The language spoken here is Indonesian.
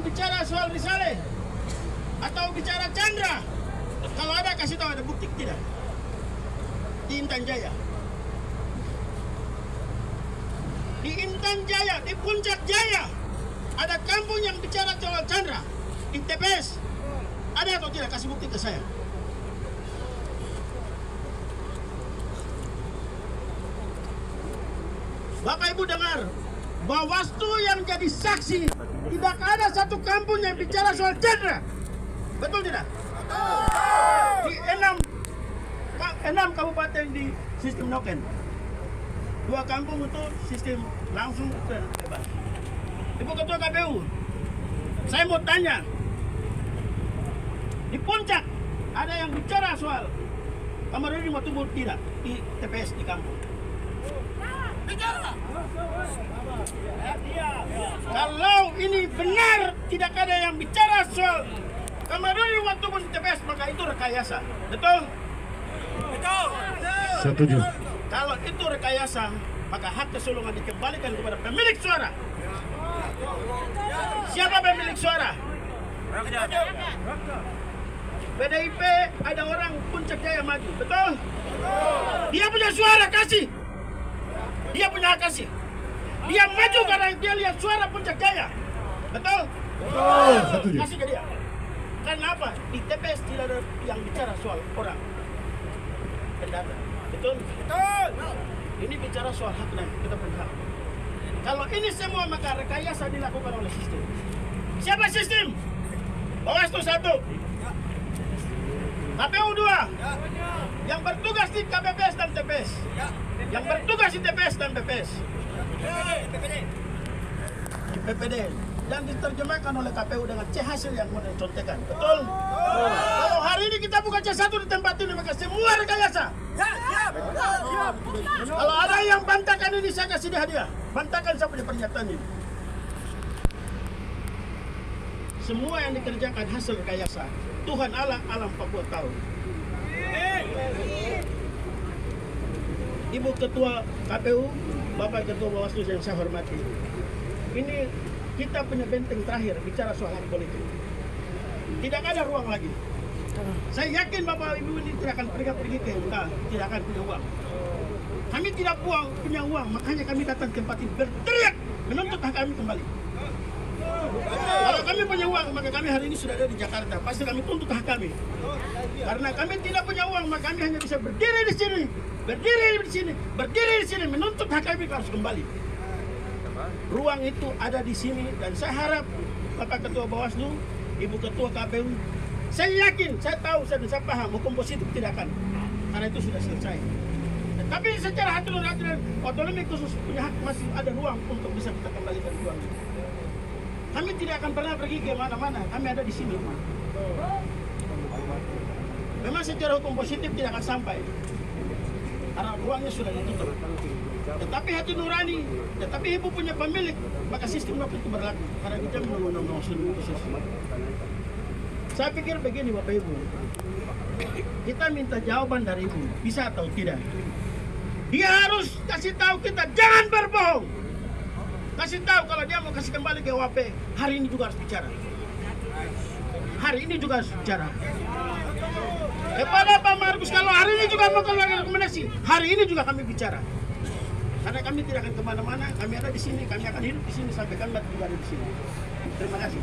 bicara soal Risale atau bicara Chandra, kalau ada kasih tahu ada bukti tidak? Di Intan Jaya, di Intan Jaya, di Puncak Jaya ada kampung yang bicara soal Chandra. Di TPS ada atau tidak? Kasih bukti ke saya. Bapak Ibu dengar, Bawaslu yang jadi saksi, tidak ada satu kampung yang bicara soal Chandra. Betul tidak? Di 6 kabupaten di sistem noken, 2 kampung itu sistem langsung bebas. Ibu Ketua KPU, saya mau tanya, di Puncak ada yang bicara soal Kamarudin mau tumbuh tidak di TPS di kampung? Kalau ini benar tidak ada yang bicara soal Kamarudin mau tumbuh di TPS, maka itu rekayasa. Betul? Betul. Setuju. Kalau itu rekayasa, maka hak kesulungan dikembalikan kepada pemilik suara. Siapa pemilik suara? PDIP ada orang Puncak Jaya maju, betul? Dia punya suara, kasih. Dia punya hak kasih. Dia maju karena dia lihat suara Puncak Jaya, betul? Betul. Setuju. Kasih ke dia. Karena apa? Di TPS tidak ada yang bicara soal orang pendatang, betul? Betul. Ini bicara soal hak dan kita punya hak. Kalau ini semua maka rekayasa dilakukan oleh sistem. Siapa sistem? Bawaslu 1, KPU 2, yang bertugas di KPPS dan TPS, yang bertugas di TPS dan PPS, di PPD, dan diterjemahkan oleh KPU dengan C hasil yang mau dicontekan. Betul? Kalau hari ini kita buka C1 di tempat ini maka semua rekayasa. Kalau ada yang bantakan ini saya kasih dia hadiah. Bantakan sampai di pernyataan ini. Semua yang dikerjakan hasil rekayasa. Tuhan Allah alam Papua tahu. Ibu Ketua KPU, Bapak Ketua Bawaslu yang saya hormati. Ini kita punya benteng terakhir bicara soal hak politik. Tidak ada ruang lagi. Saya yakin Bapak Ibu ini tidak akan pergi ke MK, tidak akan punya uang. Kami tidak punya uang, makanya kami datang ke tempat ini berteriak menuntut hak kami kembali. Kalau kami punya uang, maka kami hari ini sudah ada di Jakarta. Pasti kami tuntut hak kami. Karena kami tidak punya uang, maka kami hanya bisa berdiri di sini, berdiri di sini, menuntut hak kami harus kembali. Ruang itu ada di sini dan saya harap Bapak Ketua Bawaslu, Ibu Ketua KPU, saya yakin, saya tahu, saya paham hukum positif tidak akan, karena itu sudah selesai. Tapi secara hati nurani dan otonomi khusus punya hak masih ada ruang untuk bisa kita kembalikan ruang. Kami tidak akan pernah pergi ke mana-mana, kami ada di sini. Memang secara hukum positif tidak akan sampai, karena ruangnya sudah ditutup. Tetapi hati nurani, tetapi ibu punya pemilik, maka sistem itu berlaku. Karena kita menunggu sistem. Saya pikir begini Bapak Ibu, kita minta jawaban dari ibu, bisa atau tidak. Dia harus kasih tahu kita, jangan berbohong. Kasih tahu kalau dia mau kasih kembali ke WP, hari ini juga harus bicara. Hari ini juga harus bicara. Kepada Pak Markus, kalau hari ini juga mau keluarkan rekomendasi, hari ini juga kami bicara. Karena kami tidak akan kemana-mana, kami ada di sini, kami akan hidup di sini sampai kami ada di sini. Terima kasih.